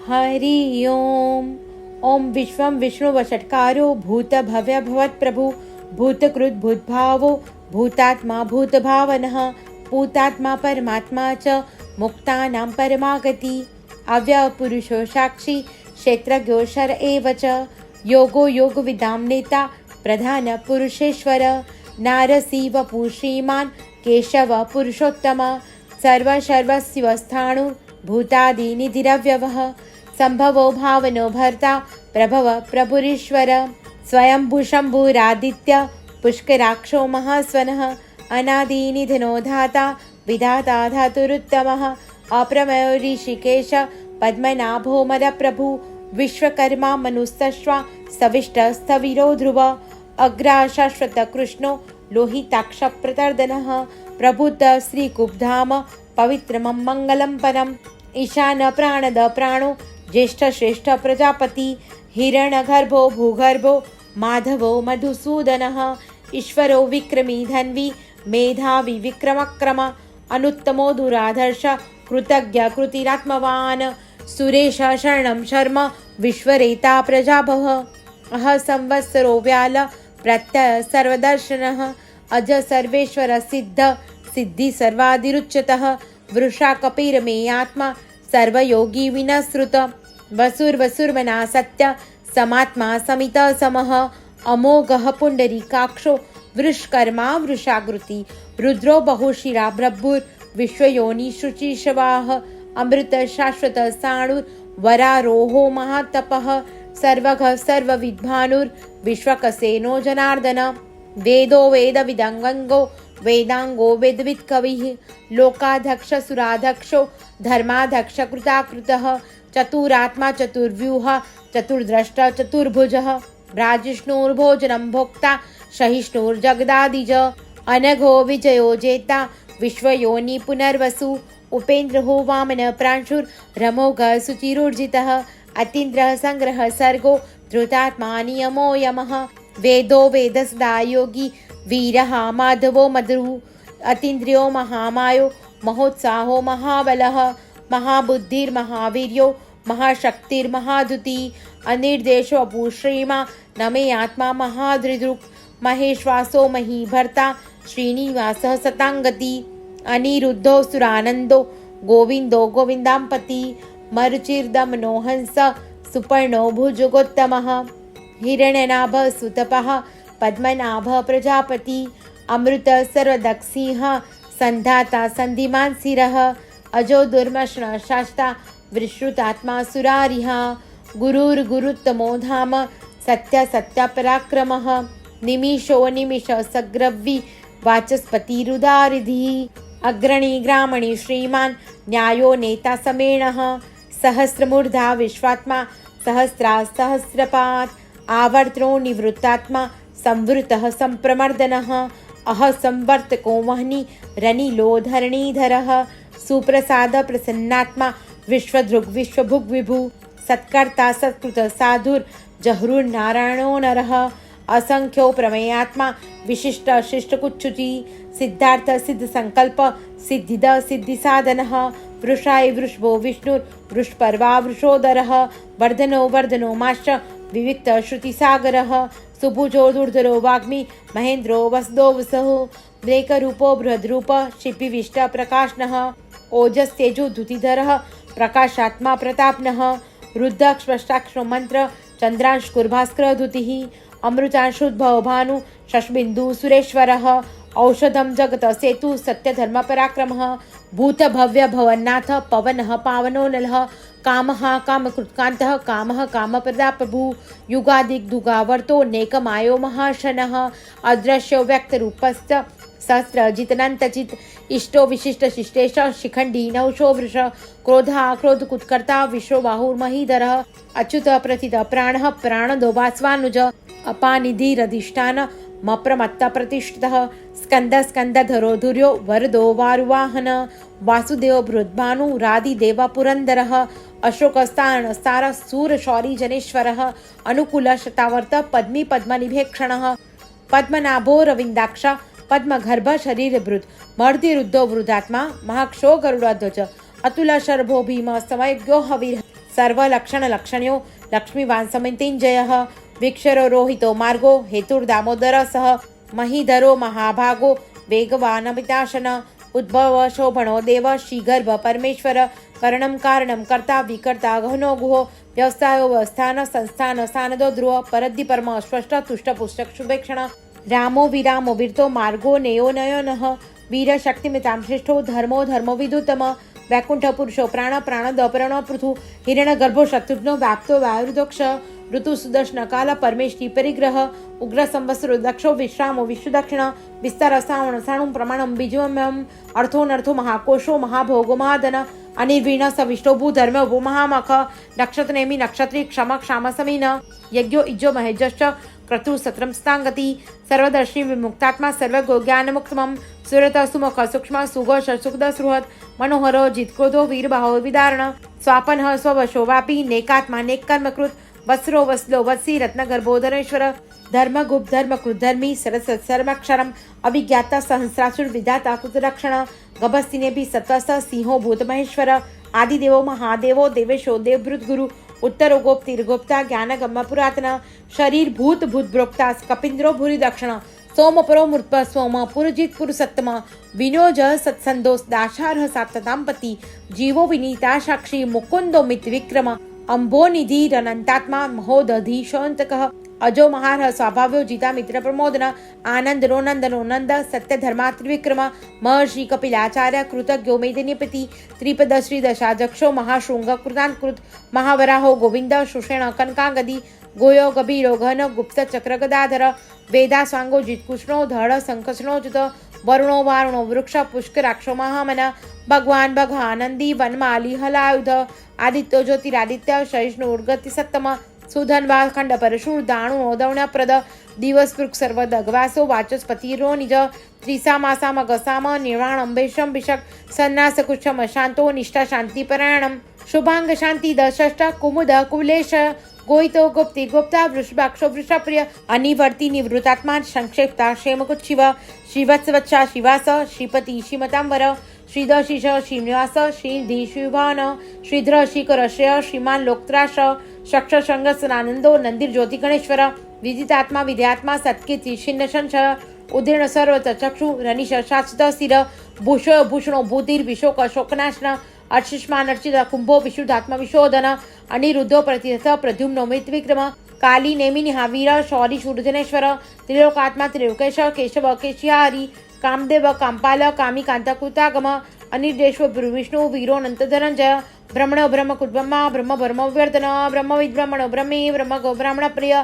हरि ओम। ओम विश्वं विष्णुवषट्कारो भूतभव्य भवत्प्रभु भूतकृत भूतभावो भूतात्मा भूतभावनः पूतात्मा परमात्मा च मुक्तानां परमागति अव्ययपुरुषो साक्षी क्षेत्रज्ञो शर एव च योगो योगविदां नेता प्रधान पुरुषेश्वर नारसीवपु श्रीमान् केशव पुरुषोत्तम सर्वस्वस्थाणु भूतादिनिधिरव्यवः संभवो भावनो भर्ता प्रभव प्रभुरीश्वर स्वयंभूशंभुरादित्य पुष्कराक्षो महास्वनः अनादिनिधनो धाता विधाता धातुरुत्तमः अप्रमेयो ऋषिकेश पद्मनाभो मदप्रभु विश्वकर्मा मनुस्तश्वा सविष्टस्थविरो ध्रुव अग्रा शाश्वत कृष्णो लोहिताक्ष प्रतर्दनः प्रभुत श्रीकुब्धाम पवित्रमं मंगलं परम् ईशान प्राणद प्राणो ज्येष्ठ श्रेष्ठ प्रजापति हिरण्यगर्भो भूगर्भो माधवो मधुसूदनः ईश्वरो विक्रमी धन्वी मेधावी विक्रमक्रम अनुत्तमो दुराधर्ष कृतज्ञ कृतिरात्मवान् सुरेश शरणं शर्म विश्वरेता प्रजाभव अह संवत्सरो व्याल प्रत्यय सर्वदर्शनः अज सर्वेश्वर सिद्ध सिद्धि सर्वादिरुच्यतः वृषा कपिरमे आत्मा सर्वयोगी विनश्रुत वसुर्वसुर्मना सत्य समात्मा समित समः अमोघः पुण्डरीकाक्षो वृषकर्मा वृषाकृति रुद्रो बहुशिरा ब्रह्मुर् विश्वयोनि शुचिशवाः अमृत शाश्वत साणुर् वरारोहो महातपः सर्वघ सर्वविद्भानुर् विश्वकसेनो जनार्दन वेदो वेदविदङ्गो वेदांगो वेदविद कविः लोकाध्यक्ष सुराध्यक्षो धर्माध्यक्ष कृताकृतः चतुरात्मा चतुर्व्यूह चतुर्द्रष्ट चतुर्भुजः भ्राजिष्णुर्भोजनं भोक्ता सहिष्णुर्जगदादिज अनघो विजयो जेता विश्वयोनि पुनर्वसु उपेन्द्रो वामन प्रांशुर्रमोघ सुचिरुर्जितः अतीन्द्रः संग्रह सर्गो धृतात्मा नियमो यमः वेदो वेदसदा योगी वीरः माधवो मधुः अतीन्द्रियो महामायो महोत्साहो महाबलः महाबुद्धिर्महावीर्यो महाशक्तिर्महाधुती अनिर्देशो अपुश्रीमा नमे आत्मा महादृदृक् महेश्वासो महीभर्ता श्रीनिवासः सतांगति अनिरुद्धो सुरानन्दो गोविन्दो गोविन्दाम्पति मरुचिर्दमनो हंस सुपर्णो भुजगोत्तमः हिरण्यनाभ सुतपः पद्मनाभ प्रजापति अमृत सर्वदक्षिः संधाता संधिमान् शिरः अजो दुर्मश्न शास्ता विश्रुतात्मा सुरारिः गुरुर्गुरुत्तमो धाम सत्य सत्य पराक्रमः निमिषो निमिष सग्रवी वाचस्पतिरुदारिधिः अग्रणी ग्रामणी श्रीमान् न्यायो नेता समेणः सहस्रमूर्धा विश्वात्मा सहस्रा सहस्रपात् आवर्त्रो निवृत्तात्मा संवृतः संप्रमर्दनः अह संवर्तको वह्नि रनिलो धरणीधरः सुप्रसाद प्रसन्नात्मा विश्वदृग् विश्वभुग् विभु सत्कर्ता सत्कृत साधुर् जहरुर्नारायणो नरः असंख्यो प्रमेयात्मा विशिष्ट शिष्टकुच्युति सिद्धार्थ सिद्ध संकल्प सिद्धिद सिद्धि साधनः वृषाय वृषभो विष्णुर् वृषपर्वा वृषोदरः वर्धनो वर्धनो माश्च विविक्त श्रुतिसागरः सुभुजो दुर्धरो वाग्मी महेन्द्रो वसदो वसहो ब्रेकरूपो बृहद्रूप शिपिविष्ट प्रकाशनः ओजस्तेजो धुतिधरः प्रकाशात्मा प्रतापनः रुद्राक्षष्टाक्षरो मंत्र चंद्रांशकुर्भास्कर धुतिः अमृतांशुद्भव भानु शशबिन्दु सुरेश्वरः औषधं जगत सेतु सत्यधर्म पराक्रमः भूत भव्य भवन्नाथ पवनः पावनो नलः कामः कामकृत्कान्तः कामः कामप्रदाप्रभु युगादिग्दुगावर्तो नेकमायो महाशनः अदृश्यो व्यक्तरूपश्च सहस्रजितनन्तचित् इष्टो विशिष्ट शिष्टेश शिखण्डी नौशो वृष क्रोधः क्रोधकुत्कर्ता विश्वबाहुर्महीधरः अच्युत प्रथित प्राणः प्राणदो वास्वानुज अपानिधिरधिष्ठान मप्रमत्त प्रतिष्ठितः स्कंद स्कंदधरो धुर्यो वरदो वारुवाहन वासुदेव बृहद्भानु रादिदेव पुरंदरः अशोकस्तान सार सूर शौरी जनेश्वरः अनुकूल शतावर्त पद्मी पद्मनिभेक्षणः पद्मनाभो रविन्दाक्ष पद्मगर्भ शरीरभृत् मर्दिरुद्धो वृद्धात्मा महाक्षो गरुडाध्वज अतुल शर्भो भीम समयज्ञो हविर् सर्वलक्षणलक्षण्यो लक्ष्मीवान् समितिञ्जयः वीक्षरो मार्गो हेतुर्दामोदरः सह महीधरो महाभागो वेगवानमिताशन उद्भव शोभणो देव श्रीगर्भ परमेश्वर करणं कारणं कर्ता विकर्ता गहनो गुहो व्यवसायो व्यवस्थान संस्थान स्थानदो ध्रुव परद्धि परम स्पष्ट तुष्ट पुस्तक शुभेक्षण रामो विरामो वीरतो मार्गो नेयो नयनः वीर शक्तिमितां श्रेष्ठो धर्मो धर्मविदुतम वैकुंठ पुरुषो प्राण प्राण दपरण पृथु हिरण गर्भो शत्रुघ्नो व्याप्तो वायुर्दक्ष ऋतु सुदर्शन काल परमेष्टि परिग्रह उग्र संवत्सरो दक्षो विश्रामो विश्वदक्षिण विस्तार श्रावण साणुं प्रमाणं बीजोम्यम अर्थो नर्थो महाकोशो महाभोगो महाधन अनिर्वीण सविष्टो भूधर्म भू महामख नक्षत्र नेमि नक्षत्री क्षम क्षाम समीन यज्ञो इज्जो महेजश्च क्रतु सत्रम स्थांगति सर्वदर्शी विमुक्तात्मा सर्वगो ज्ञानमुक्तमं सुरत सुमुख सूक्ष्म सुघोष सुखद सुहृद मनोहर जित्क्रोधो वीरबाहो विदारण स्वापन स्ववशो वापी नेकात्मा नेकर्मकृत वस्रो वस्लो वत्सी रत्नगर्भोधरेश्वर धर्मगुप्त धर्मकृत धर्मी सरस सर्वक्षरम अभिज्ञाता सहस्रासुर विधाता कृतरक्षण गभस्तिने भी सत्वस सिंहो भूत महेश्वर आदिदेवो महादेवो देवेशो देवभृत गुरु उत्तरो गोप्तिर्गोप्ता ज्ञान गम्म पुरातन शरीर भूत भूत ब्रोक्ता कपिंद्रो भूरि दक्षिण सोमपरो मृत्प सोम पुरजित पुरुषत्तम विनोज सत्संदोष दाशारह साततांपति जीवो विनीता साक्षी मुकुंदो मित विक्रम अंबो निधि रनंतात्मा महोदधीशोन्तकः अजो महारह स्वाभाव्यो जिता मित्र प्रमोदन आनंद रोनंदनो नंद सत्य धर्मा त्रिविक्रम महर्षि कपिलाचार्य कृतज्ञो मेदिनीपति त्रिपद श्री दशाजक्षो महाशृंग कृतांकृत महावराहो गोविंद सुषेण कनकांगदी गोयो गभीरो घन गुप्त चक्र गदाधर वेदा स्वांगो जितकुष्णो धड़ संकष्णो जुत वरुणो वारुणो वृक्ष पुष्कराक्षो महामन भगवान भग आनंदी वनमाली हलायुध आदित्यो ज्योतिरादित्य सहिष्णु उर्गति सत्तम सुधनवा खंड परशुर दाणु दौण्य प्रद दिवस पृक् सर्व दगवासो वाचस्पति रो निज त्रिसामासाम गसाम निर्वाण अंबेशम विषक सन्नास कुशम शांतो निष्ठा शांति परायणम शुभांग शांति दशष्ट कुमुद कुलेश गोहितो गुप्ति गुप्ता वृषभाक्षो वृषप्रिय अनिवर्ति निवृत्तात्मा संक्षेप्ता क्षेमकुट शिव श्रीवत्सवत्सा शिवास श्रीपति श्रीमतांबर श्रीदशिष श्रीनिवास श्रीधि शिवभान श्रीधर श्रीकर श्रेय श्रीमान लोकत्राश शक्ष संगसनानंदो नंदिर ज्योति गणेश्वर विदितात्मा विद्यात्मा सत्कीर्ति छिन्न संश उदीर्ण सर्वत चक्षु रनिश शाश्वत स्थिर भूष भूषणो भूतिर विशोक शोकनाशन अर्चिष्मान अर्चित कुंभो विशुद्धात्मा विशोधन अनिरुद्धो प्रतिहत प्रद्युम्नो मृत्विक्रम काली नेमिनि हावीर शौरी शूर्धनेश्वर त्रिलोकात्मा त्रिलोकेश केशव केशिहारी कामदेव कामपाल कामी कांतकृतागम अनिर्देश्व विष्णु वीरो अनंत धनंजय ब्रह्मण ब्रह्म कुब्रह्मा ब्रह्म ब्रह्म व्यर्दन ब्रह्मविद ब्रह्मणो ब्रह्मी ब्रह्म गो ब्राह्मण प्रिय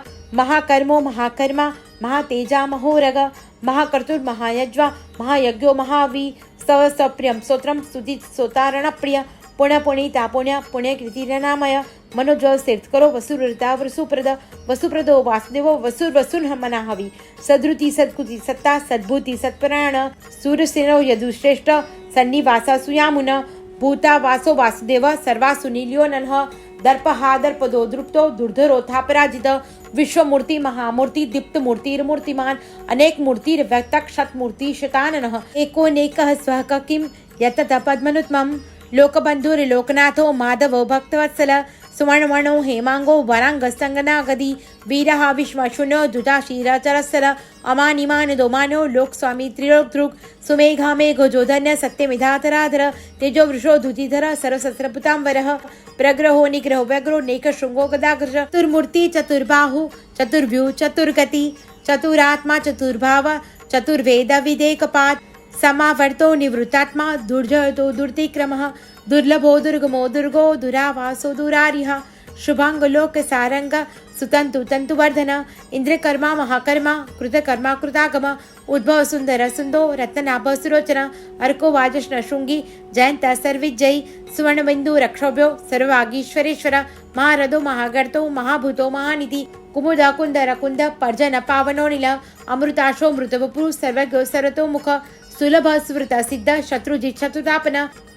महाकर्मो महाकर्मा महातेजा महोरग महाकर्तुर महायज्वा महायज्ञो महावी स्तव सप्रियम स्तोत्रम स्तुति सोतारण प्रिय पुण्य पुणिता पुण्य पुण्य कृतिरनामय मनोजल तीर्थ करो वसुरता वसुप्रद वसुप्रदो वासुदेवो वसुर वसुन मना हवि सदृति सद्कुति सत्ता सद्भूति सत्परायण सूर्यसेनो यदुश्रेष्ठ सन्निवासा सुयामुन भूता वासो वासुदेव सर्वासु नीलियो नन्ह दर्पहादर्पदो दृप्तो दुर्धरोथापराजित विश्वमूर्ति महामूर्ति दीप्त मूर्तिर्मूर्तिमान अनेक मूर्तिर्व्यक्तक शतमूर्ति शताननः एकोनेकः स्वः किं यतत पद्मनुत्मं लोकबन्धुर्लोकनाथो माधवो भक्तवत्सल सुवर्णवर्णो हेमांगो वरांगस्तंगनागदी वीरः विश्वशून्यो दुदाशीरचरस्सर अमानिमान दोमानो लोकस्वामी त्रिलोकदृक् सुमेघा मेघो जोधन्य सत्यमिधातराधर तेजो वृषो धुतिधर सरसस्रपुतांबरः प्रग्रहो निग्रहो व्यग्रो नेकशृंगो गदाग्रज चतुर्मूर्ति चतुर्बाहु चतुर्भ्यू चतुर्गति चतुरात्मा चतुर्भाव चतुर्वेद विदेकपात् समावर्तो निवृत्तात्मा दुर्जयो दुर्तिक्रमः दुर्लभो दुर्गमो दुर्गो दुरावासो दुरारिः शुभांगलोक सारंग सुतंतु तंतुवर्धन इंद्रकर्मा महाकर्मा कृतकर्मा कृतागम उद्भव सुंदर सुंदो रत्नाभ सुरोचन अर्को वाजष्ण शृंगी जयंत सर्विजयी सुवर्णबिंदु रक्षोभ्यो सर्वागीश्वरेश्वर महारथो महागर्तो महाभूतो महानिधि कुमुद कुंदर कुंद पर्जन पावनो नील अमृताशो मृतवपु सर्वज्ञो सर्वतो मुख सुलभ स्मृत सिद्ध शत्रुजित शत्रुतापन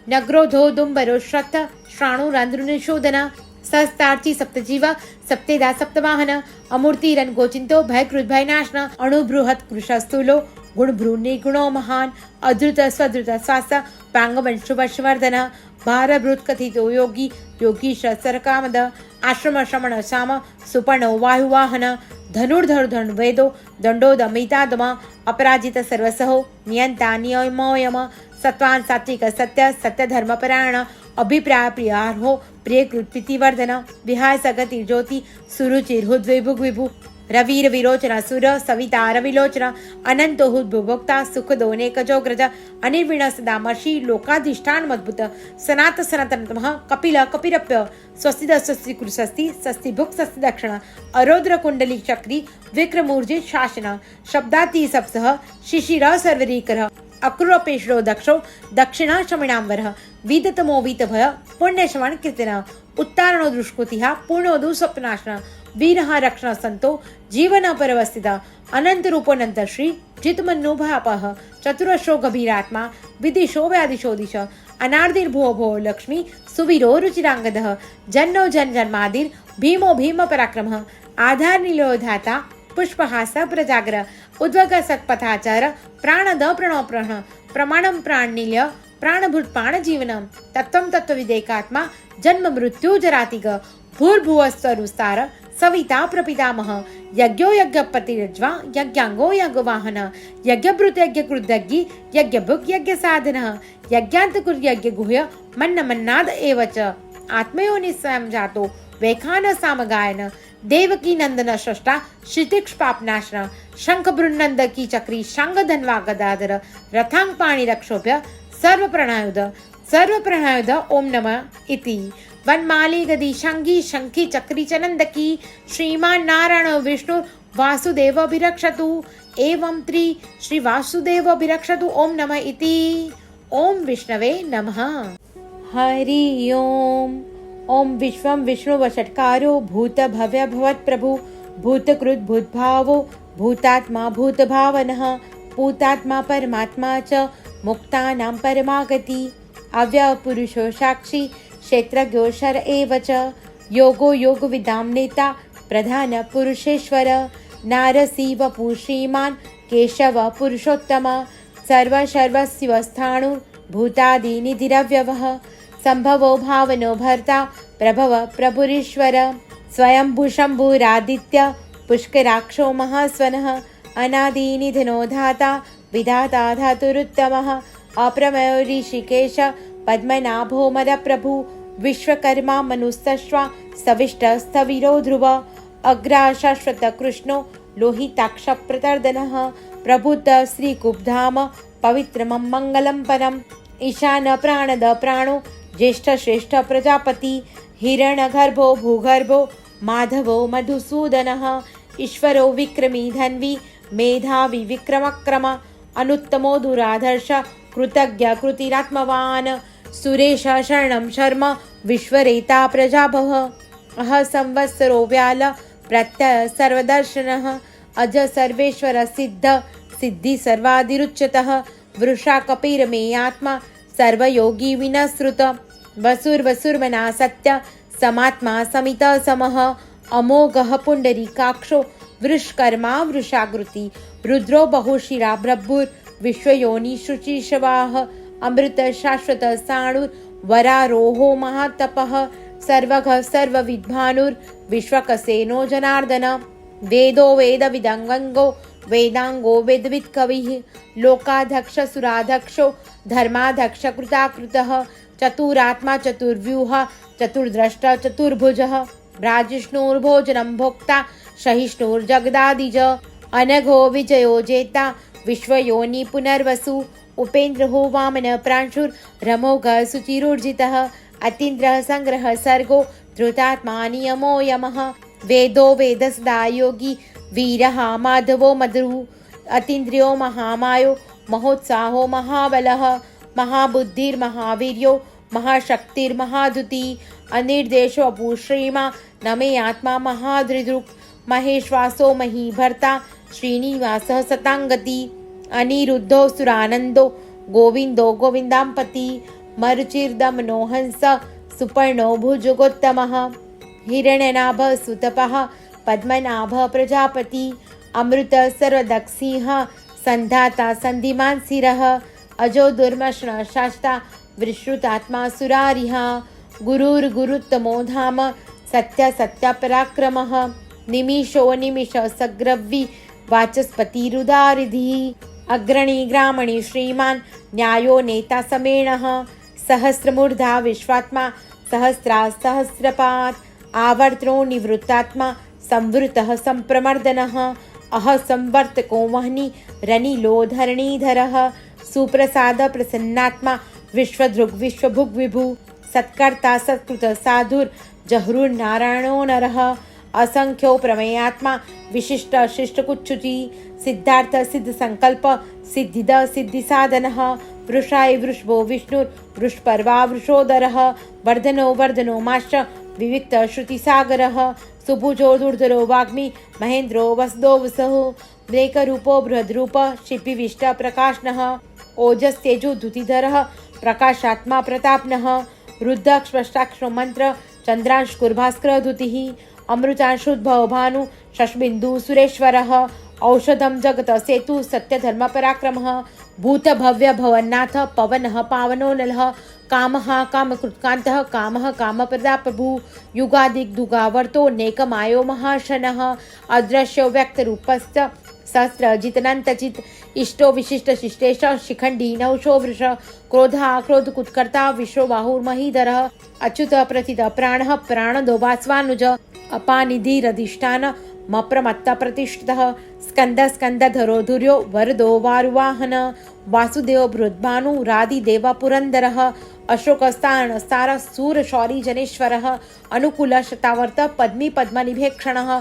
नग्रोधो दुंबरो श्रद्ध श्राणु रंध्रुनिशोधन सहस्तार्ची सप्तजीव सप्तेदा सप्तवाहन अमूर्तिरन गोचिंतो भयकृत भयनाशन अणुबृहत् कृशस्थूलो गुणभ्रू निर्गुणो महान अधृत स्वधृत स्वास पांगवंशुवर्षवर्धन भारभृत कथितो योगी योगीश सरकामद आश्रम श्रमण साम सुपर्णो वायुवाहन धनुर्धर धनुर्वेदो दंडो दमितादम अपराजित सर्वसहो नियंता नियमोयम सत्वान सात्विक सत्य सत्य धर्मपरायण अभिप्राय प्रियार्हो प्रिय कृतिवर्धन विहाय सगति ज्योति सुरुचिर हुद विभुग विभु रवीर विरोचन सुर सविता रविलोचन अनंतो हुद भुभोक्ता सुख दोनेकजोग्रज अनिर्विण सदा मर्षि लोकाधिष्ठान मद्भुत सनात सनातन कपिल कपिरप्य स्वस्ति स्वस्ति कुरुस्वस्ति स्वस्ति भुक् स्वस्ति दक्षिण अरोद्र कुंडली चक्री विक्रमूर्जित शासन शब्दाति सप्सह शिशिर सर्वरीकर अक्रूरपेशरो दक्षो दक्षिणा शमिणांबर विदतमो वीतभय पुण्यश्रवण कीर्तन उत्तारणो दुष्कृतिः पूर्णोदु स्वप्नाशन वीरः रक्षण संतो जीवन परवस्थित अनंत रूपोनंत श्री जितमन्नुभयापह चतुरश्रो गभीरात्मा विदिशो व्यादिशो दिश अनार्दिर्भुवो भो लक्ष्मी सुवीरो रुचिरांगदः जन्नो जन जन्मादिर भीमो भीम पराक्रमः आधार नीलोधाता पुष्पहास प्रजागर उद्वग सत्पथाचार प्राणद प्रणो प्रण प्रमाणम प्राणनील्य प्राणभूत प्राण जीवनम तत्वम तत्वविदेकात्मा जन्म मृत्यु जरातिग भूर्भुवस्तरुस्तार सविता प्रपितामह यज्ञो यज्ञपतिरज्वा यज्ञांगो यज्ञवाहन यज्ञभृत यज्ञकृतज्ञ यज्ञभुक् यज्ञ साधनः यज्ञान्तकुर यज्ञ गुह्य मन्न मन्नाद एव च आत्मयोनि स्वयं जातो वैखान सामगायन देवकी नंदन सृष्टा क्षितिक्ष पापनाशन शंख बृन्नंद की चक्री शांग धन्वा गदाधर रथांग पाणि रक्षोभ्य सर्व प्रणयुध ओम नमः इति वनमाली गदी शंगी शंखी चक्री चनंदकी श्रीमान नारायण विष्णु वासुदेव अभिरक्षतु एवं त्रि श्री वासुदेव अभिरक्षतु ओम नमः इति ओम विष्णवे नमः। हरि ओम ओम विश्वं विष्णुवषट्कारो भूत भव्य भवत् प्रभु भूतकृत भूतभावो भूतात्मा भूतभावनः पूतात्मा परमात्मा च मुक्तानां परमागति अव्यय पुरुषो साक्षी क्षेत्रज्ञो शर एव च योगो योगविदां नेता प्रधान पुरुषेश्वर नारसी वपु श्रीमान् केशव पुरुषोत्तम सर्वस्वस्थाणु भूतादिनिधिरव्यवः संभवो भावनो भर्ता प्रभव प्रभुरीश्वर स्वयंभू शम्भुरादित्य पुष्कराक्षो महास्वनः अनादिनिधनो धाता विधाता धातुरुत्तमः अप्रमेयो ऋषिकेश पद्मनाभो मदप्रभु विश्वकर्मा मनुस्तश्वा सविष्ट स्थविरो ध्रुव अग्रा शाश्वत कृष्णो लोहिताक्ष प्रतर्दनः प्रभुत श्रीकुब्धाम पवित्रमं मंगलं परम् ईशान प्राणद प्राणो ज्येष्ठ श्रेष्ठ प्रजापति हिरण्यगर्भो भूगर्भो माधवो मधुसूदनः ईश्वरो विक्रमी धन्वी मेधावी विक्रमक्रम अनुत्तमो दुराधर्ष कृतज्ञ कृतिरात्मवान् सुरेश शरणं शर्म विश्वरेता प्रजाभव अह संवत्सरो व्याल प्रत्यय सर्वदर्शनः अज सर्वेश्वर सिद्ध सिद्धि सर्वादिरुच्यतः वृषा कपिरमे आत्मा सर्वयोगी विनश्रुत वसुर्वसुर्मना सत्य समात्मा समित समः अमोघः पुण्डरीकाक्षो वृषकर्मा वृषाकृति रुद्रो बहुशिरा ब्रह्मुर् विश्वयोनि शुचिशवाः अमृत शाश्वत साणुर् वरारोहो महातपः सर्वघः सर्वविद्भानुर् विश्वकसेनो जनार्दन वेदो वेदविदङ्गो वेदांगो वेदवित् कविः लोकाध्यक्ष सुराध्यक्षो धर्माध्यक्ष कृताकृतः चतुरात्मा चतुर्व्यूह चतुर्द्रष्ट चतुर्भुजः भ्राजिष्णुर्भोजनं भोक्ता सहिष्णुर्जगदादिज अनघो विजयो जेता विश्वयोनि पुनर्वसु उपेन्द्रो वामन प्रांशुर्रमोघ सुचिरुर्जितः अतीन्द्रः संग्रह सर्गो धृतात्मा नियमो यमः वेदो वेदसदा योगी वीरः माधवो मधुः अतीन्द्रियो महामायो महोत्साहो महाबलः महाबुद्धिर्महावीर्यो महाशक्तिर्महाधुती अनिर्देशो अपु श्रीमा नमे आत्मा महादृदृक् महेश्वासो महीभर्ता श्रीनिवासः सतांगति अनिरुद्धो सुरानंदो गोविंदो गोविंदांपति मरुचिर्दमनो हंस सुपर्णो भुजगोत्तमः हिरण्यनाभ सुतपः पद्मनाभ प्रजापति अमृत सर्वदक्षिः संधाता संधिमान् शिरः अजो दुर्मश्न शास्ता विश्रुतात्मा सुरारिः गुरुर्गुरुत्तमो धाम सत्य सत्य पराक्रमः निमिषो निमिष सग्रवी वाचस्पतिरुदारिधिः अग्रणी ग्रामणी श्रीमान् न्यायो नेता समेणः सहस्रमूर्धा विश्वात्मा सहस्रा सहस्रपात् आवर्त्रो निवृत्तात्मा संवृतः संप्रमर्दनः अह संवर्तको वह्नि रनिलो धरणीधरः सुप्रसाद प्रसन्नात्मा विश्वदृग् विश्वभुग् विभु सत्कर्ता सत्कृत साधुर्जहृन्नारायणो नरः असंख्यो प्रमेयात्मा विशिष्ट शिष्टकुच्युति सिद्धार्थ सिद्ध संकल्प सिद्धिद सिद्धि साधनः वृषाय वृषभो विष्णुर्वृषपर्वा वृषोदरः वर्धनो वर्धनो माश्च विविक्त श्रुतिसागरः सुभुजो दुर्धरो वाग्मी महेन्द्रो वसदो वसुः ब्रेकरूपो बृहद्रूप शिल्पिविष्ट प्रकाशनः ओजस्तेजो द्युतिधरः प्रकाशात्मा प्रतापनः रुद्राक्षष्टाक्षरो मंत्र चंद्रांशकुर्भास्कर द्युतिः अमृतांशुद्भव भानु शशबिंदु सुरेश्वरः औषधं जगत सेतु सत्यधर्म पराक्रमः भूत भव्य भवन्नाथ पवनः पावनो नलः कामः कामकृत्कान्तः कामः कामप्रदा प्रभु युगादिग्दुगावर्तो नेकमायो महाशनः अदृश्यो व्यक्तरूपश्च सहस्रजितनन्तचित् इष्टो विशिष्ट शिष्टेश शिखण्डी नौशो वृष क्रोधा क्रोधकुत्कर्ता विश्वबाहुर्महीधरः अच्युत प्रथित प्राणः प्राणदो वास्वानुज अपानिधिरधिष्ठान मप्रमत्त प्रतिष्ठितः स्कंद स्कंदधरो धुर्यो वरदो वारुवाहन वासुदेव बृहद्भानु रादिदेव पुरंदरः अशोकस्तान सार सूर शौरी जनेश्वरः अनुकूल शतावर्त पद्मी पद्मनिभेक्षणः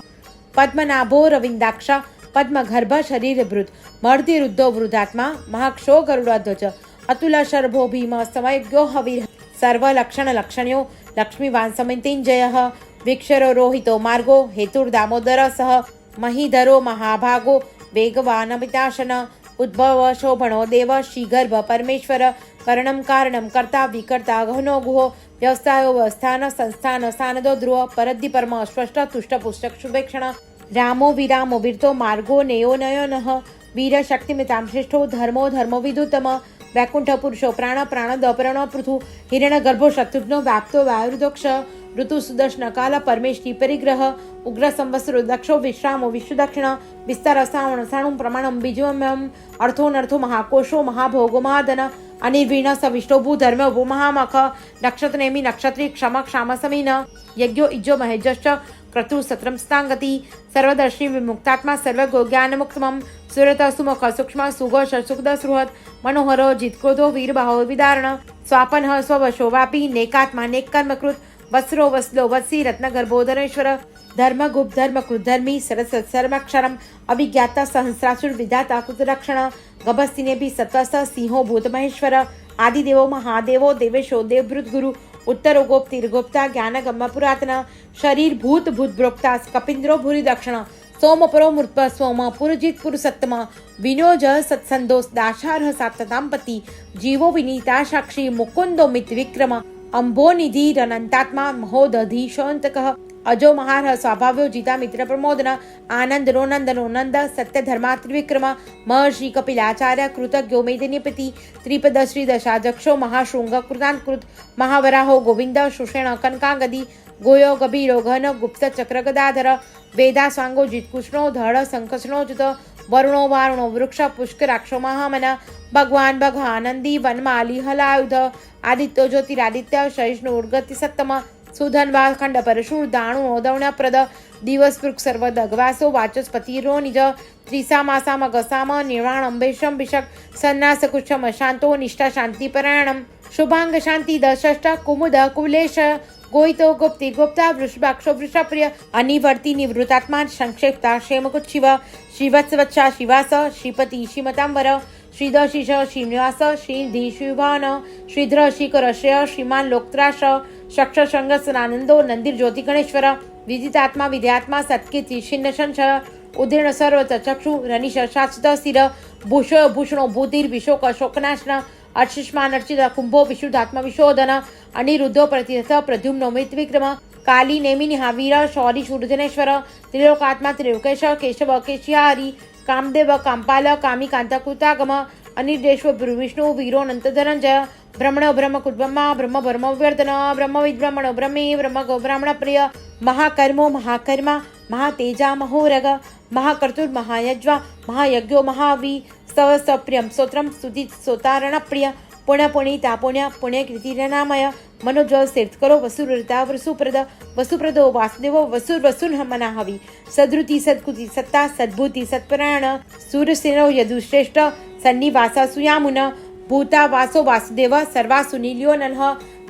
पद्मनाभो रविंदाक्ष पद्मगर्भ शरीरभृत मर्दिरुद्धो वृद्धात्मा महाक्षो गरुड़ध्वज अतुल शर्भो भीम समयज्ञो हवीर सर्वलक्षणलक्षण्यो लक्ष्मीवान् समितिञ्जयः विक्षरो रोहितो मार्गो हेतुर्दामोदरसः महीधरो महाभागो वेगवानमिताशन उद्भव शोभणो देव श्रीगर्भ परमेश्वर करणं कारणं कर्ता विकर्ता गहनो गुहो व्यवसायो व्यवस्थान संस्थान सानदो ध्रुव परद्धि परम स्पष्ट तुष्ट पुस्तक शुभेक्षण रामो विरामो वीरतो मार्गो नेयो नयनः वीर शक्तिमितां श्रेष्ठो धर्मो धर्मविदुतम वैकुंठ पुरुषो प्राण प्राणदपरण पृथु हिरण्यगर्भो शत्रुघ्नो व्याप्तो वायुर्दक्ष ऋतु सुदर्शन काल परमेश्वरी परिग्रह उग्र संवत्सरो दक्षो विश्रामो विश्वदक्षिण विस्तार श्रावण साणु प्रमाणम बीजमयम अर्थो नर्थो महाकोशो महाभोगो महाधन अनिर्वीण सविष्टो भूधर्म भू महामख नक्षत्र नेमि नक्षत्री क्षम क्षाम समीन यज्ञो इज्जो महेजश्च क्रतु सत्रम स्तांगति सर्वदर्शी विमुक्तात्मा सर्वगो ज्ञानमुक्तमं सुरत सुमुख सूक्ष्म सुघोष सुखद सुहृद मनोहरो जित्क्रोधो वीरबाहो विदारण स्वापनः स्ववशो वापी नेकात्मा नेककर्मकृत वत्सरो वत्सलो वत्सी रत्नगर्भोधरेश्वर धर्मगुप्त धर्मकृत धर्मी सरस सर्वक्षरम अभिज्ञाता सहस्रासुर विधाता कृतरक्षण गभस्तिने भी सत्वस सिंहो भूत महेश्वर आदिदेवो महादेवो देवेशो देवभृत गुरु उत्तरो गोप्तिर्गोप्ता ज्ञानगम्य पुरातन शरीर भूत भूत ब्रोक्ता कपिंद्रो भूरि दक्षिण सोमपरो मूर्त सोम पुरजित पुरुषत्तम विनोज सत्संदोष दाशारह साततांपति जीवो विनीता साक्षी मुकुंदो मित विक्रम अंबोनिधि रनंतात्मा महोदधीशोन्तकः अजो महारह स्वाभाव्यो जिता मित्र प्रमोदन आनंदनो नंदनो नंद सत्य धर्मा त्रिविक्रम महर्षि कपिलाचार्य कृतज्ञो मेदिनीपति त्रिपद श्री दशाध्यक्षो महाशृंग कृतांकृत महावराहो गोविंद सुषेण कनकांगदी गोयो गभीरो घन गुप्त चक्र गदाधर वेदा स्वांगो जितकृष्णो धड़ संकष्णोजुत वरुणो वारुणो वृक्ष पुष्कराक्षो महामन भगवान भगानंदी वनमाली हलायुध आदित्यो ज्योतिरादित्य सहिष्णु उर्गति सत्तम सुधनवा खंड परशुर दाणु ओदवण्यप्रद दिवस पृक् सर्व दगवासो वाचस्पतिरो निज त्रिसामासाम गसाम निर्वाण अम्बेशम भिषक सन्नास कुशम शांतो निष्ठा शांति परायणम शुभांग शांति दशष्ट कुमुद कुलेश गोहितो गुप्ति गुप्ता वृषभाक्षो वृषप्रिय अनिवर्ति निवृत्तात्मा संक्षेप्ता क्षेमकुच्छिव श्रीवत्सवच्छा शिवास श्रीपति श्रीमतांबर श्रीदशिष श्रीनिवास श्रीधि श्रीभान श्रीधर श्रीकर श्रेय श्रीमान लोकत्राश शक्ष शंगसनानंदो नंदिर ज्योति गणेश्वर विदितात्मा विद्यात्मा सत्कीर्ति छिन्न संशय उदीर्ण सर्वत चक्षु रनिश शाश्वत स्थिर भूष भूषणो बुद्धिर विशोक शोकनाशन अर्चिष्मान अर्चित कुंभो विशुद्धात्मा विशोधन अनिरुद्धो प्रतिहत प्रद्युम्नो मृत विक्रम काली नेमिनि हावीर शौरी शूरजनेश्वर त्रिलोकात्मा त्रिलोकेश केशव केशिहारी कामदेव कामपाल कामी कांता कृतागम अनिर्देश्व विष्णु वीरो अनंत धनंजय ब्रह्मणो ब्रह्मकुद्ब्रह्मा ब्रह्म ब्रह्मवर्धन ब्रह्मविद्ब्रह्मणो ब्रह्मे ब्रह्मगो ब्राह्मणप्रिय महाकर्मो महाकर्मा महातेजा महोरग महाकर्तुर्महायज्वा महायज्ञो महावी सवसप्रियं स्तोत्रं स्तुति स्तोतारणप्रिय पुण्य पुणीता पुण्य पुण्यकृतिरनामय मनोजल तीर्थकरो वसुरता वसुप्रद वसुप्रदो वासुदेवो वसुर्वसुन्मनाहवि सद्रुति सद्कुति सत्ता सद्भूति सत्परायण सूर्यसेनो यदुश्रेष्ठ सन्निवासा सुयामुन भूता वासो वासुदेव सर्वासु नील्यो नलः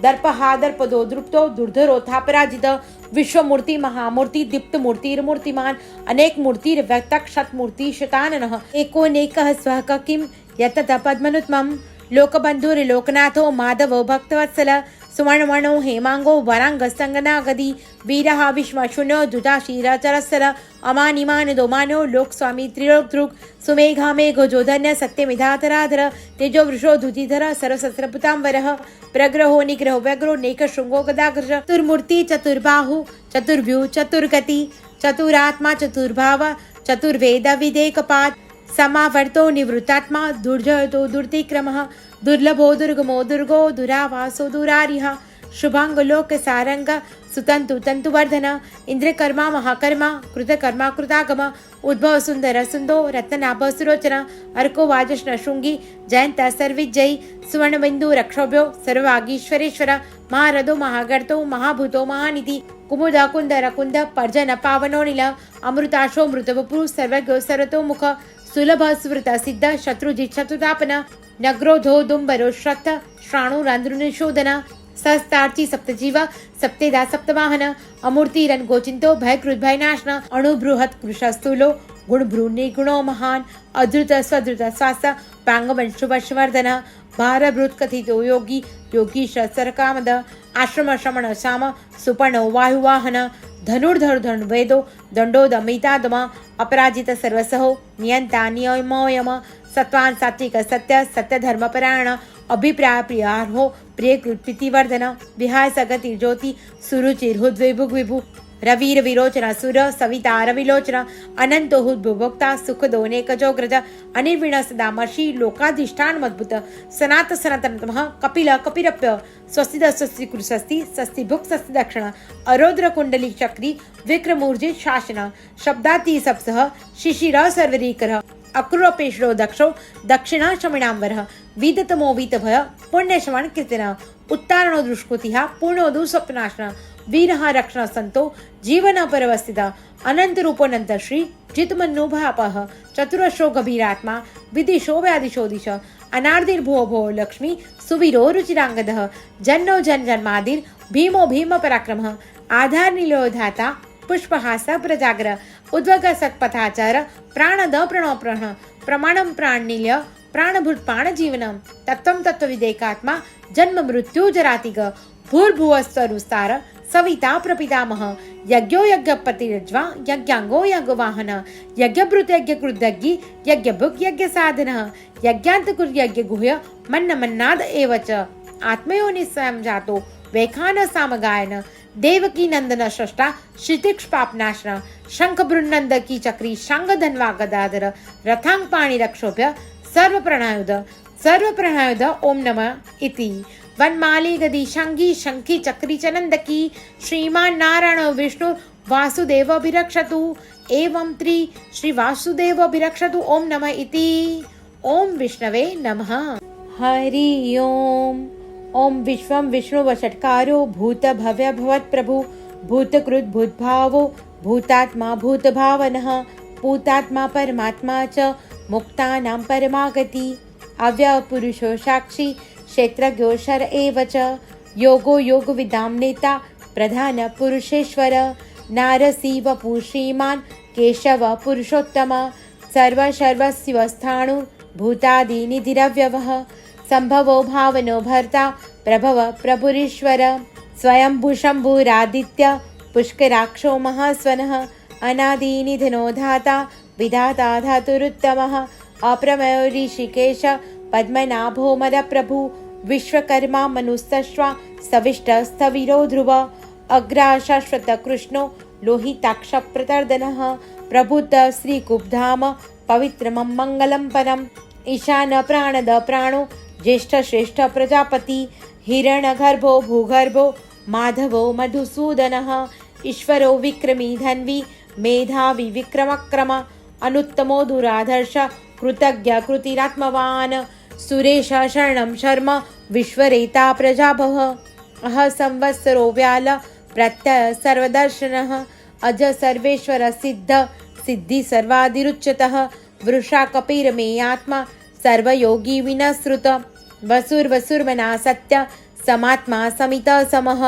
दर्पहादर्पदो दृप्तो दुर्धरोथापराजित विश्वमूर्ति महामूर्ति दीप्त मूर्तिर्मूर्तिमान अनेक मूर्तिर्व्यक्तः शतमूर्ति शताननः एकोनेकः स्वः किं यतत पद्मनुत्मं लोकबन्धुर्लोकनाथो माधवो भक्तवत्सल सुवर्णवर्णो हेमांगो वरांगस्तंगनागदी वीरः विश्वशून्यो दुताशीरचरस्सर अमानिमान दोमानो लोकस्वामी त्रिलोकदृक् सुमेघामेघो जोधन्य सत्यमिधातराधर तेजो वृषो धुतिधर सरसस्रपुतांवरः प्रग्रहो निग्रहो व्यग्रो नेकशृंगो गदाग्रज चतुर्मूर्ति चतुर्बाहु चतुर्व्यूह चतुर्गति चतुरात्मा चतुर्भाव चतुर्वेद विदेकपात् समावर्तो निवृत्तात्मा दुर्जयो दुर्तिक्रमः दुर्लभो दुर्गमो दुर्गो दुरावासो दुरारिः शुभांगलोक सारंग सुतंतु तंतुवर्धन इंद्रकर्मा महाकर्मा कृतकर्मा कृतागम उद्भव सुंदर सुंदो रत्नाभ सुरोचन अर्को वाजष्ण शृंगी जयंत सर्विजयी सुवर्णबिंदु रक्षोभ्यो सर्वागीश्वरेश्वर महारथो महागर्तो महाभूतो महानिधि कुमुद कुंद रकुंद पर्जन पावनो नील अमृताशो मृतवपु सर्वज्ञो सर्वतोमुख सुलभ स्मृत सिद्ध शत्रुजित शत्रुतापन नग्रोधो दुंबरो श्रक्त श्राणुरांध्रुनिशोधन सस्तार्ची सप्तजीव सप्तेदा सप्तवाहन अमूर्तिरन गोचिंतो भयकृत भयनाशन अणुबृहत् कृशस्थूलो गुणभ्रू निर्गुणो महान अधृत स्वधृत स्वास पांगमन शुभवर्धन भारभृत कथितो योगी योगीश सरकामद आश्रम श्रमण श्याम सुपर्णो वायुवाहन धनुर्धर धन वेदो दंडो दमितादम अपराजित सर्वसहो नियंता नियमोयम सत्वान सात्विक सत्य सत्य धर्म परायण अभिप्राय प्रियार्हो प्रिय प्रीतिवर्धन विहाय सगति ज्योति सुरुचिर हुद्विभुग विभु रवीर विरोचन सुर सविता रविलोचन अनंतो हुद्भुभोक्ता सुखदो नेकजोग्रज अनिर्विण सदा मर्षि लोकाधिष्ठान मद्भुत सनात सनातनतमः कपिल कपिरप्य स्वस्तिद स्वस्ति कृशस्ति स्वस्ति भुक् स्वस्ति दक्षिण अरोद्र कुंडली चक्री विक्रमूर्जित शासन शब्दाति सप्सह शिशिर सर्वरीकर अक्रूरपेशरो दक्षो दक्षिणा शमिणांबरः विदतमो वीतभय पुण्यश्रवण कीर्तन उत्तारणो दुष्कृतिः पूर्णोदु स्वप्नाशन वीरः रक्षण संतो जीवन परवस्थित अनंत रूपोनंत श्री जितमन्नुभयापः चतुरश्रो गभीरात्मा विदिशो व्यादिशो दिश अनार्दिर्भुवो भो लक्ष्मी सुवीरो रुचिरांगदः जन्नो जन जन्मादिर भीमो भीम पराक्रमः आधार नीलो धाता पुष्पहास प्रजागर उद्वग सत्पथाचार प्राणद प्रणोप्रण प्रमाणम प्राणनील्य प्राणभूत प्राण जीवनम तत्वम तत्वविदेकात्मा जन्म मृत्यु जरातिग भूर्भुवस्तरुस्तार सविता प्रपितामह यज्ञो यज्ञपतिरज्वा यज्ञांगो यज्ञवाहन यज्ञभृत यज्ञकृतज्ञ यज्ञभुक् यज्ञसाधनः यज्ञान्तकुर् यज्ञगुह्य मन्न मन्नाद एव च आत्मयोनि स्वयं जातो वैखान सामगायन देवकी नंदन सृष्टा श्रुतिक्ष्पापनाशन शंख बृन्नंद की चक्री शांग धन्वा गदाधर रथांग पाणि रक्षोभ्य सर्व प्रणयुध ओम नमः इति वनमाली गदी शंगी शंखी चक्री चनंदकी श्रीमान नारायण विष्णु वासुदेव अभिरक्षतु एवं त्रि श्री वासुदेव अभिरक्षतु ओम नमः इति ओम विष्णवे नमः हरि ओम ओम विश्वं विष्णुवषट्कारो भूत भव्य भवत् प्रभु भूतकृत भूतभावो भूतात्मा भूतभावनः भूतात्मा परमात्मा च मुक्तानां परमागति अव्ययपुरुषो साक्षी क्षेत्रज्ञो शर एव च योगो योगविदां नेता प्रधान पुरुषेश्वर नारसीव श्रीमान् केशव पुरुषोत्तम सर्वस्वस्थाणु भूतादिनिधिरव्यवः संभवो भावनो भर्ता प्रभव प्रभुरीश्वर स्वयंभू शंभुरादित्य पुष्कराक्षो महास्वनः अनादिनिधनो धाता विधाता धातुरुत्तमः अप्रमेयो ऋषिकेश पद्मनाभो मदप्रभु विश्वकर्मा मनुस्तश्वा सविष्टस्थविरो ध्रुव अग्रा शाश्वत कृष्णो लोहिताक्ष प्रतर्दनः प्रभुत श्रीकुब्धाम पवित्रमं मङ्गलं परम् ईशान प्राणद प्राणो ज्येष्ठ श्रेष्ठ प्रजापति हिरण्यगर्भो भूगर्भो माधवो मधुसूदनः ईश्वरो विक्रमी धन्वी मेधावी विक्रमक्रम अनुत्तमो दुराधर्ष कृतज्ञ कृतिरात्मवान् सुरेश शरणं शर्म विश्वरेता प्रजाभव अह संवत्सरो व्याल प्रत्यय सर्वदर्शनः अज सर्वेश्वर सिद्ध सिद्धि सर्वादिरुच्यतः वृषा कपिरमे आत्मा सर्वयोगी विनश्रुत वसुर्वसुर्मना सत्य समात्मा समित समः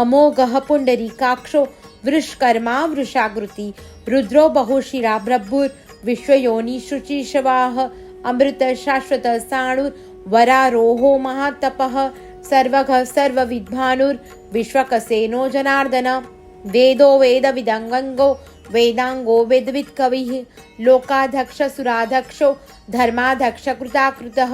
अमोघः पुण्डरीकाक्षो वृषकर्मा वृषाकृति रुद्रो बहुशिरा ब्रह्मुर् विश्वयोनि शुचिशवाः अमृत शाश्वत साणुर्वरारोहो महातपः सर्वघ सर्वविद्भानुर् विश्वकसेनो जनार्दन वेदो वेदविदङ्गो वेदांगो वेदवित् कविः लोकाध्यक्ष सुराध्यक्षो धर्माध्यक्ष कृताकृतः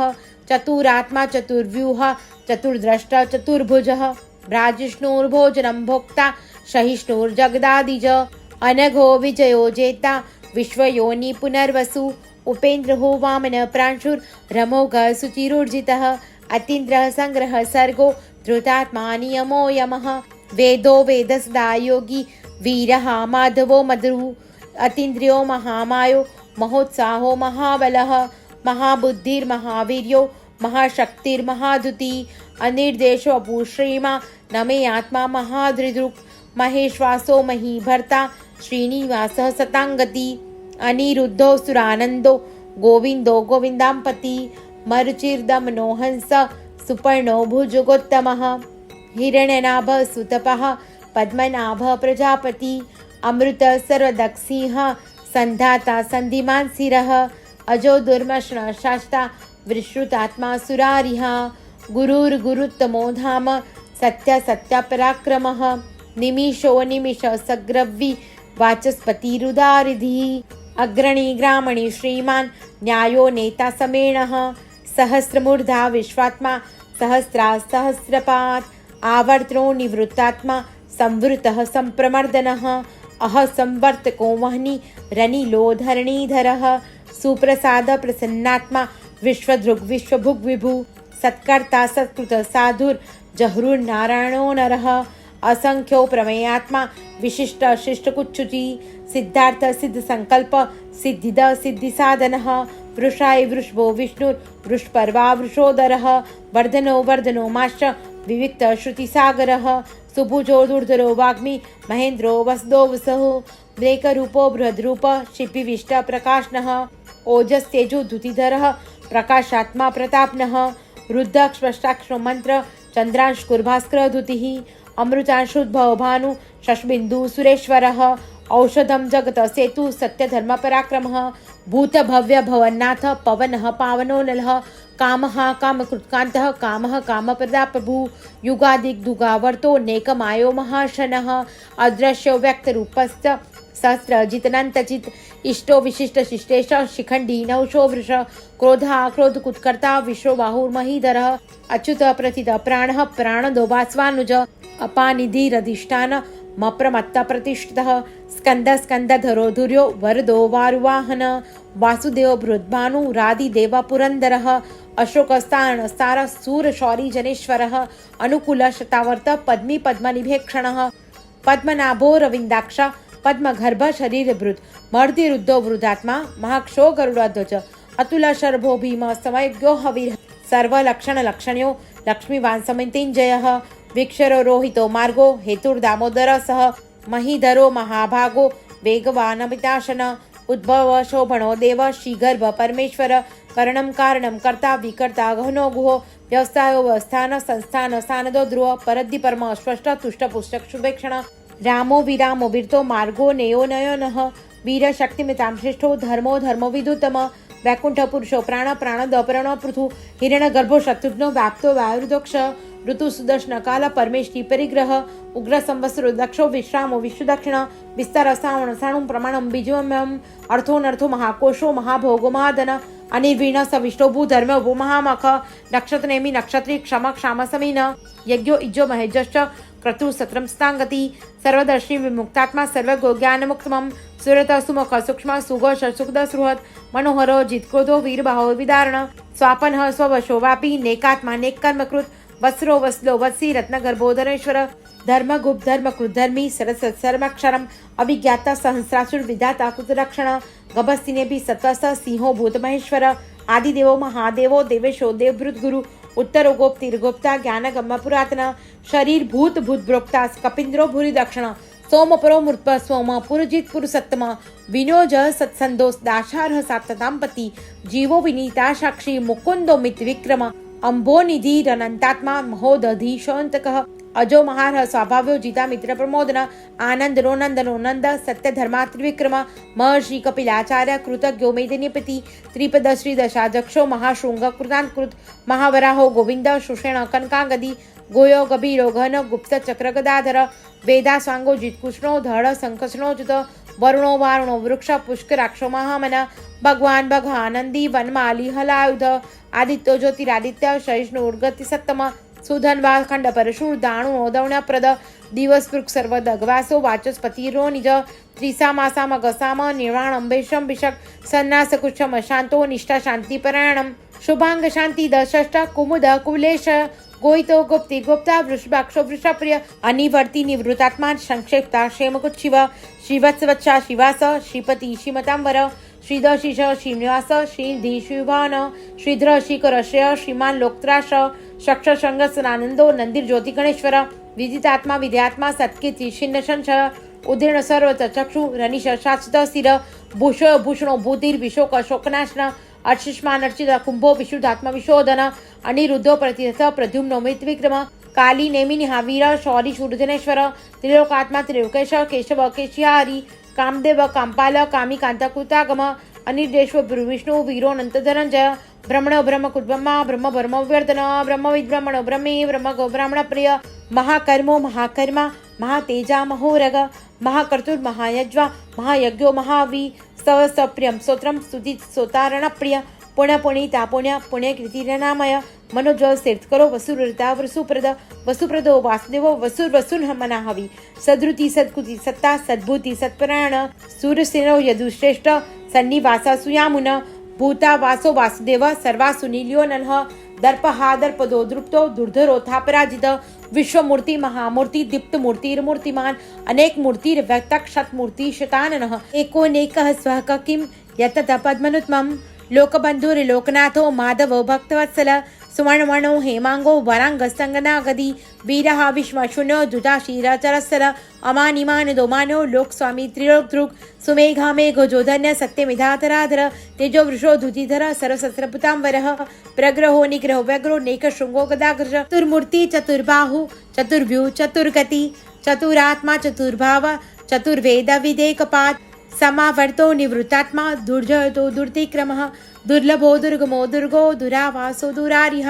चतुरात्मा चतुर्व्यूह चतुर्द्रष्टा चतुर्भुजः भ्राजिष्णुर्भोजनं भोक्ता सहिष्णुर्जगदादिज अनघो विजयो जेता विश्वयोनि पुनर्वसु उपेन्द्रो वामन प्रांशुर्रमोघ सुचिरुर्जितः अतीन्द्रः संग्रह सर्गो धृतात्मा नियमो यमः वेदो वेदसदा योगी वीरः माधवो मधुः अतीन्द्रियो महामायो महोत्साहो महाबलः महाबुद्धिर्महावीर्यो महाशक्तिर्महाधुती अनिर्देशो अपूश्रीमा नमे आत्मा महाधृदृक् महेश्वासो महीभर्ता श्रीनिवासः सतांगति अनिरुद्धो सुरानन्दो गोविन्दो गोविन्दाम्पति मरुचिर्दमनो हंस सुपर्णो भुजगोत्तमः हिरण्यनाभ सुतपः पद्मनाभ प्रजापति अमृत सर्वदक्षिः संधाता संधिमान् शिरः अजो दुर्मश्न शास्ता विश्रुतात्मा सुरारिः गुरुर्गुरुत्तमो धाम सत्य सत्य पराक्रमः निमिषो निमिष सग्रवी वाचस्पतिरुदारिधिः अग्रणी ग्रामणी श्रीमान् न्यायो नेता समेणः सहस्रमूर्धा विश्वात्मा सहस्रा सहस्रपात् आवर्त्रो निवृत्तात्मा संवृतः संप्रमर्दनः अह संवर्तको वह्नि रनिलो धरणीधरः सुप्रसाद प्रसन्नात्मा विश्वधृग् विश्वभुग् विभु सत्कर्ता सत्कृत साधुर् जहृर्नारायणो नरः असंख्यो प्रमेयात्मा विशिष्ट शिष्टकुच्युति सिद्धार्थ सिद्ध संकल्प सिद्धिद सिद्धि साधनः वृषाय वृषभो विष्णुर् वृषपर्वा वृषोदरः वर्धनो वर्धनो माश्च विविक्त श्रुतिसागरः सुभुजो दुर्धरो वाग्मी महेन्द्रो वसदो वसुः ब्रेकरूपो बृहद्रूप शिपिविष्ट प्रकाशनः ओजस्तेजो द्युतिधरः प्रकाशात्मा प्रतापनः रुद्राक्षष्टाक्षरो मंत्र चंद्रांशुर्भास्कर द्युतिः अमृतांशुद्भव भानु शशबिंदु सुरेश्वरः औषधं जगत सेतु सत्यधर्म पराक्रमः भूत भव्य भवन्नाथ पवनः पावनो नलः कामः कामकृत्कान्तः कामः कामप्रदाप्रभु युगादिग्दुगावर्तो नेकमायो महाशनः अदृश्यो व्यक्तरूपश्च सहस्रजितनन्तचित् इष्टो विशिष्ट शिष्टेश शिखण्डी नौशो वृष क्रोधा क्रोधकुत्कर्ता विश्वबाहुर्महीधरः अच्युत प्रथित प्राणः प्राणदो वास्वानुज अपानिधिरधिष्ठान मप्रमत्त प्रतिष्ठितः स्कंद स्कंदधरो धुर्यो वरदो वारुवाहन वासुदेव बृहद्भानु रादिदेव पुरंदरः अशोकस्तारण सार सूर शौरी जनेश्वरः अनुकूल शतावर्त पद्मी पद्मनिभेक्षणः पद्मनाभो रविंदाक्ष पद्मगर्भ शरीरभृत मर्दिरुद्धो वृद्धात्मा महाक्षो गरुड़ध्वज अतुल शर्भो भीम समयज्ञो हवीर सर्वलक्षण लक्षण्यो लक्ष्मीवान् समितिञ्जयः विक्षरो रोहितो मार्गो हेतुर्दामोदर सह महीधरो महाभागो वेगवानमिताशन उद्भव शोभणो देव श्रीगर्भ परमेश्वर करणं कारणं कर्ता विकर्ता गहनो गुहो व्यवस्थायो व्यवस्थान संस्थान सानदो ध्रुव परद्धि परम स्पष्ट तुष्ट पुष्ट शुभेक्षण रामो विरामो वीरतो मार्गो नेयो नयनः वीर शक्तिमितां श्रेष्ठो धर्मो धर्मो विदुतम वैकुंठ पुरुषो प्राण प्राणद अपरण पृथु हिरण गर्भो शत्रुघ्नो व्याप्तो वायुर्दोक्ष ऋतु सुदर्शन काल परमेष्टि परिग्रह उग्र संवत्सरो दक्षो विश्रामो विश्वदक्षिण विस्तार श्रावण साणुं प्रमाणं बीजमयम् अर्थो नर्थो महाकोशो महाभोगो महाधन अनिर्वीण सविष्टो भूधर्म भू महामख नक्षत्रनेमि नक्षत्री क्षम क्षाम समीन यज्ञो इज्जो महेजश्च क्रतु सत्रम स्तांगति सर्वदर्शी विमुक्तात्मा सर्वगो ज्ञानमुक्तमं सुरत सुमुख सूक्ष्म सुघोष सुखद सुहृद मनोहरो जित्क्रोधो वीरबाहो विदारण स्वापनः स्ववशो वापी नेकात्मा नेककर्मकृत वस्रो वस्लो वत्सी रत्नगर्भोदरेश्वर धर्मगुप्त धर्मकृत धर्मी सरस सर्वक्षरम अभिज्ञाता सहस्रासुर विधाता कुतरक्षण गभस्तिने भी सत्वस सिंहो भूत महेश्वर आदिदेवो महादेवो देवेशो देवभृत गुरु उत्तरो गोप्तिर्गोप्ता ज्ञान गम्म पुरातन शरीर भूत भूत ब्रोक्ता कपिंद्रो भूरि दक्षिण सोम परो मृत सोम पुरजित पुरुषत्तम विनोज सत्संदोष दाशारह साततांपति जीवो विनीता साक्षी मुकुंदो मित विक्रम अंबो निधि रनंतात्मा महोदधीशोन्तकः अजो महार स्वाभाव्यो जिता मित्र प्रमोदन आनंद रोनंदनो नंद सत्य धर्मा त्रिविक्रम महर्षि कपिलाचार्य कृतज्ञो मेदिनीपति त्रिपद श्री दशाध्यक्षो महाशृंग कृतांकृत महावराहो गोविंद सुषेण कनकागदी गोयो गभीरो घन गुप्त चक्र गदाधर वेदा स्वांगो जितकृष्णो धड़ संकष्णो जुत वरुणो वारुणो वृक्ष पुष्कराक्षो महामन भगवान भग आनंदी वनमाली हलायुध आदित्यो ज्योतिरादित्य सहिष्णु उर्गति सत्तम सुधनवा खंड परशूर दाणु ओदवण्य प्रद दिवस पृक् सर्व दगवासो वाचस्पति रो निज त्रिसा मासा मगसाम निर्वाण अंबेशम विषक सन्नास कुशम शांतो निष्ठा शांति परायणम शुभांग शांति दशष्ट कुमुद कुलेश गोहितो गुप्ति गुप्ता वृषभाक्षो वृषप्रिय अनिवर्ति निवृत्तात्मा संक्षेप्ता क्षेमकुट शिव श्रीवत्सवच्छा शिवास श्रीपति श्रीमतांबर श्रीधशिष श्रीनिवास श्रीधि शिवान श्रीधर शिखरश्रय श्रीमान लोकत्राश शक्ष शंगसनानंदो नंदिर ज्योति गणेश्वर विदितात्मा विद्यात्मा सत्कीर्ति छिन्न संशय उदीर्ण सर्व चक्षु रनिश शाश्वत स्थिर भूष भूषणो भूतिर विशोक शोकनाशन अर्चिष्मान अर्चित कुंभो विशुद्धात्मा विशोधन अनिरुद्धो प्रतिरथ प्रद्युम्नो मृत विक्रम काली नेमिनि हावीर शौरी शूरधनेश्वर त्रिलोकात्मा त्रिलोकेश केशव केशिहारी कामदेव कामपाल कामी कांतकृतागम अनिर्देश्व विष्णु वीरो नंत धनंजय ब्रह्मण ब्रह्म कुर्ब्रह्मा ब्रह्म ब्रह्म वर्धन ब्रह्म विद्ब्रह्मण ब्रह्मे ब्रह्म गो ब्राह्मण प्रिय महाकर्मो महाकर्मा महातेजा महोरग महाकर्तुर महायज्वा महायज्ञो महावी स्तव सप्रियम स्तोत्रम स्तुति सोतारण प्रिय पुण्य पुणिता पुण्य पुण्यकृतिरनामय मनोज्वल तीर्थकरो वसुरता वसुप्रद वसुप्रदो वासुदेवो वसुर वसुन मना हवी सदृति सत्कुति सत्ता सद्भूति सत्परायण सूर्यसेनो यदुश्रेष्ठ सन्निवासा सुयामुन भूता वासो वासुदेव सर्वासु नीलियो नलः दर्पहा दर्पदो दृप्तो दुर्धरोथा पराजित विश्वमूर्ति महामूर्ति दीप्त मूर्तिर्मूर्तिमान अनेक मूर्तिर्व्यक्तक शतमूर्ति शताननः एकोनेकः स्वः किं यतत पद्मनुत्मं लोकबन्धुर्लोकनाथो माधवो भक्तवत्सल सुवर्णवर्णो हेमांगो वरांगस्तंगनागदी वीरः विश्वशून्यो दुदाशीरचरस्सर अमानिमान दोमानो लोकस्वामी त्रिलोकदृक् सुमेघामेघो जोधन्य सत्यमिधातराधर तेजो वृषो धुतिधर सरसस्रपुतांबरः प्रग्रहो निग्रहो व्यग्रो नेकशृंगो गदाग्रज चतुर्मूर्ति चतुर्बाहु चतुर्व्यूह चतुर्गति चतुरात्मा चतुर्भाव चतुर्वेद विदेकपात समावर्तो निवृत्तात्मा दुर्जयो दुर्तिक्रमः दुर्लभो दुर्गमो दुर्गो दुरावासो दुरारिः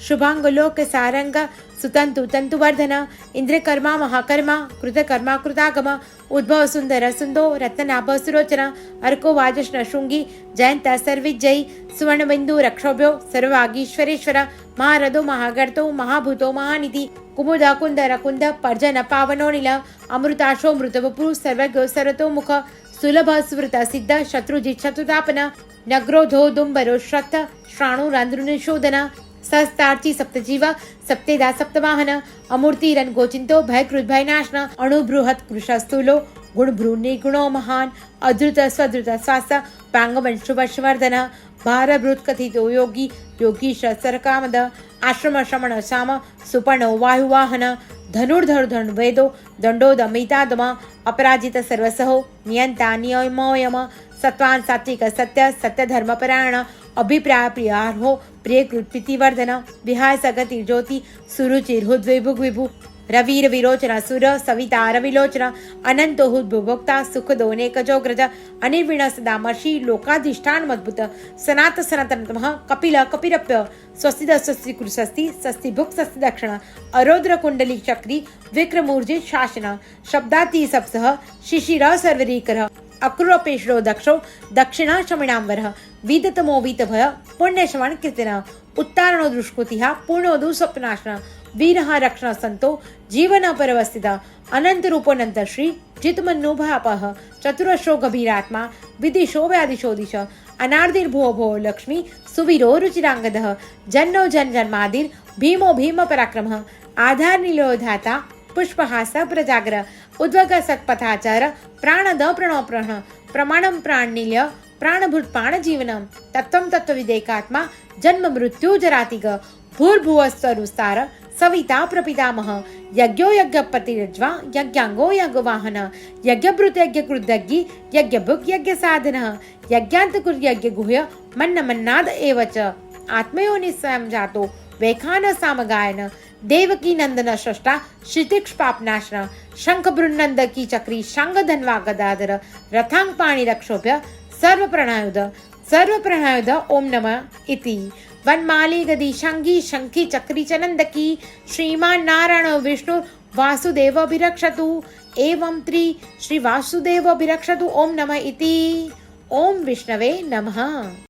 शुभांगलोक सारंग सुतंतु तंतुवर्धन इंद्रकर्मा महाकर्मा कृतकर्मा कृतागम उद्भव सुंदर सुंदो रत्नाभ सुरोचन अर्को वाजष्ण शृंगी जयंत सर्विजयी सुवर्णबिंदु रक्षोभ्यो सर्ववागीश्वरेश्वर महारथो महागर्तो महाभूतो महानिधि कुमुद कुंद रकुंद पर्जन पावनो नील अमृताशो मृतवपु सर्वज्ञो सर्वतोमुख सुलभ स्मृत सिद्ध शत्रुजित शत्रुतापन नग्रोधो दुंबरो श्रक्त श्राणुरांद्रुनिशोधन सस्तार्ची सप्तजीव सप्तेदा सप्तवाहन अमूर्तिरन गोचिंतो भयकृत भयनाशन अणुबृहत कृशस्थूलो गुणभ्रू निर्गुणो महान अधृत स्वधृत स्वास पांगवंशुवर्धन भारभृत कथितो योगी योगीश सरकामद आश्रम श्रमण श्याम सुपर्णो वायुवाहन धनुर्धर धनुर्वेदो दंडो दमितादम अपराजित सर्वसहो नियंता नियमोयम सत्वान सात्विक सत्य सत्य धर्मपरायण अभिप्राय प्रियार्हो प्रिय कृतिवर्धन विहाय सगति ज्योति सुरुचिर हुद्विभुग विभु रवीर विरोचन सुर सवितार विलोचन अनंतो हुद्भुभोक्ता सुखदो नेकजोग्रज अनिर्विण सदा मर्षि लोकाधिष्ठान मद्भुत सनात सनातनतमः कपिल कपिरप्य स्वस्ति स्वस्ति कृशस्ति स्वस्ति भुक् स्वस्ति दक्षिण अरोद्र कुंडली चक्री विक्रमूर्जित शासन शब्दाति सप्सह शिशिर सर्वरीकर अक्रूरपेशरो दक्षो दक्षिणा शमिणांबरः विदतमो वीतभय पुण्यश्रवण कीर्तन उत्तारणो दुष्कृतिः पूर्णोदु स्वप्नाशन वीरः रक्षण संतो जीवन परवस्थित अनंत रूपोऽनंत श्री जितमन्नु भापः चतुरश्रो गभीरात्मा विदिशो व्यादिशो दिश अनार्दिर्भुवो भो लक्ष्मी सुवीरो रुचिरांगदः जन्नो जन्मादिर् भीमो भीम पराक्रमः आधार नीलो धाता पुष्पहास प्रजागर उद्वग सत्पथाचार प्राणद प्रणो प्रण प्रमाणम प्राणनील्य प्राणभूत प्राण जीवनम तत्वम तत्वविदेकात्मा जन्म मृत्यु जरातिग भूर्भुवस्तरुस्तार सविता प्रपितामह यज्ञो यज्ञपतिरज्वा यज्ञांगो यज्ञवाहन यज्ञभृत यज्ञकृतज्ञ यज्ञभुक् यज्ञसाधनः यज्ञान्तकुर् यज्ञगुह्य मन्न मन्नाद एव च आत्मयोनि स्वयं जातो वैखान सामगायन देवकी नंदन षष्टा क्षितिक्ष्पापनाशन शंख बृन्नंद की चक्री शांग धन्वा गदाधर रथांग पाणि रक्षोभ्य सर्व प्रणयुध ओम नमः इति वनमाली गदी शंगी शंखी चक्री चनंदकी श्रीमान नारायण विष्णु वासुदेव अभिरक्षतु एवं श्री वासुदेव अभिरक्षतु ओम नमः इति ओम विष्णवे नमः।